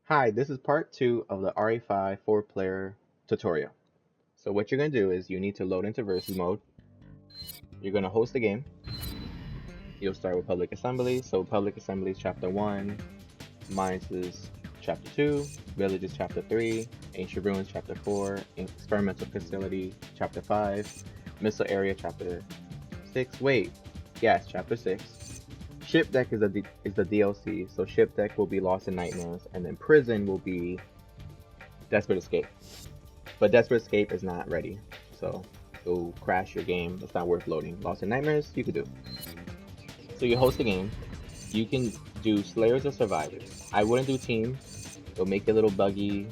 Hi, this is part 2 of the Re5 4-player tutorial. So what you're going to do is you need to load into versus mode. You're going to host the game. You'll start with public assembly. So public assembly is chapter 1, mines is chapter 2, village is chapter 3, ancient ruins chapter 4, experimental facility chapter 5, missile area chapter 6. Wait, yes, chapter 6. Ship deck is the DLC, so ship deck will be Lost in Nightmares, and then prison will be Desperate Escape. But Desperate Escape is not ready, so it'll crash your game. It's not worth loading. Lost in Nightmares, you could do. So you host the game. You can do Slayers or Survivors. I wouldn't do teams. It'll make it a little buggy,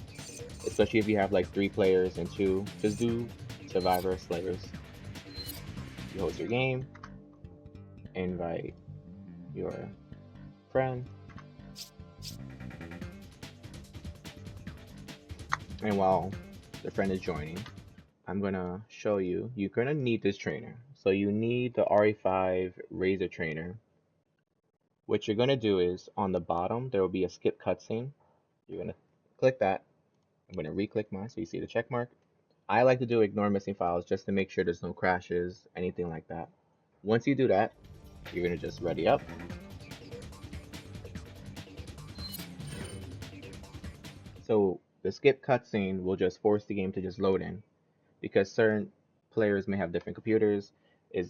especially if you have like 3 players and 2. Just do Survivor or Slayers. You host your game. Invite your friend. And while the friend is joining, I'm gonna show you, you're gonna need this trainer. So you need the Re5 Razor Trainer. What you're gonna do is on the bottom, there will be a skip cutscene. You're gonna click that. I'm gonna re-click mine so you see the check mark. I like to do ignore missing files just to make sure there's no crashes, anything like that. Once you do that, you're gonna just ready up. So the skip cutscene will just force the game to just load in, because certain players may have different computers.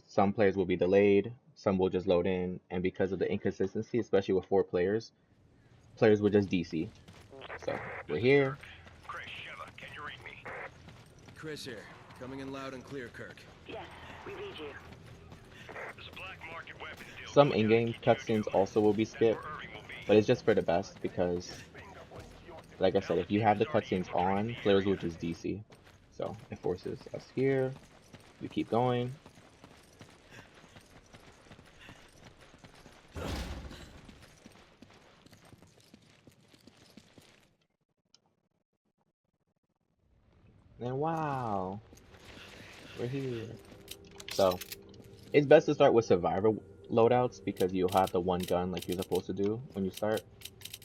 Some players will be delayed, some will just load in, and because of the inconsistency, especially with 4 players, players will just DC. So we're here. Chris, Sheva, can you read me? Chris here, coming in loud and clear, Kirk. Yes, we read you. There's a black market weapons deal Some going in-game down cutscenes also will be skipped, but it's just for the best because, like I said, if you have the cutscenes on, players will just DC. So it forces us here. We keep going. And wow, we're here. So it's best to start with survivor loadouts because you'll have the one gun like you're supposed to do when you start.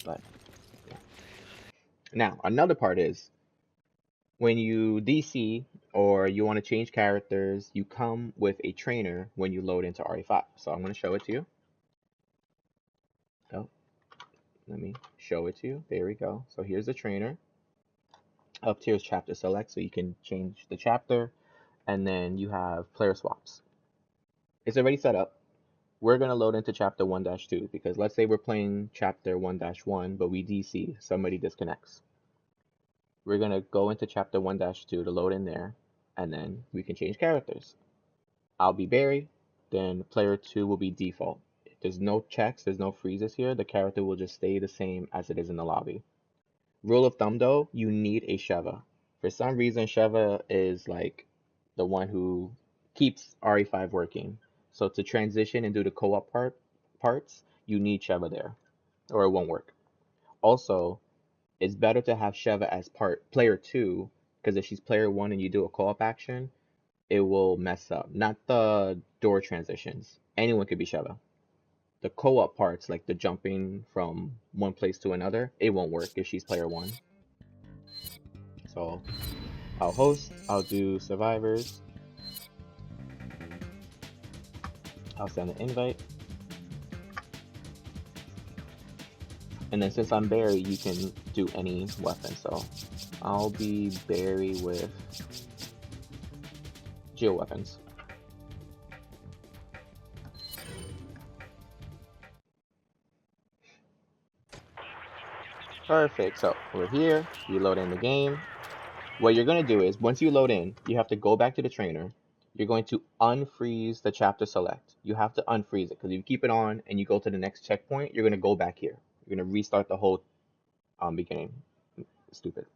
But yeah. Now another part is when you DC or you want to change characters, you come with a trainer when you load into Re5. So I'm going to show it to you. Oh, let me show it to you. There we go. So here's the trainer. Up here is chapter select, so you can change the chapter, and then you have player swaps. It's already set up. We're going to load into chapter 1-2 because let's say we're playing chapter 1-1, but we DC, somebody disconnects. We're going to go into chapter 1-2 to load in there, and then we can change characters. I'll be Barry, then player 2 will be default. If there's no checks, there's no freezes here, the character will just stay the same as it is in the lobby. Rule of thumb though, you need a sheva. For some reason, sheva is like the one who keeps Re5 working. So to transition and do the co-op parts, you need sheva there, or it won't work. Also, it's better to have sheva as player 2, because if she's player 1 and you do a co-op action, it will mess up. Not the door transitions. Anyone could be sheva. The co-op parts, like the jumping from one place to another, it won't work if she's player 1. So I'll host, I'll do survivors, I'll send an invite, and then since I'm Barry, you can do any weapon. So I'll be Barry with geo weapons. Perfect. So we're here, you load in the game. What you're going to do is once you load in, you have to go back to the trainer. You're going to unfreeze the chapter select. You have to unfreeze it because if you keep it on and you go to the next checkpoint, you're going to go back here. You're going to restart the whole beginning. Stupid.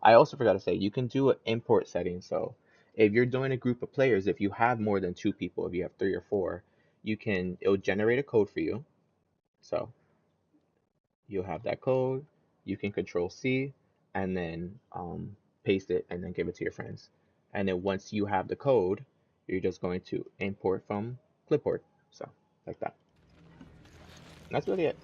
I also forgot to say, you can do an import setting. So if you're doing a group of players, if you have more than 2 people, if you have 3 or 4, it'll generate a code for you. So you'll have that code. You can control C and then paste it and then give it to your friends. And then once you have the code, you're just going to import from clipboard. So like that. And that's really it.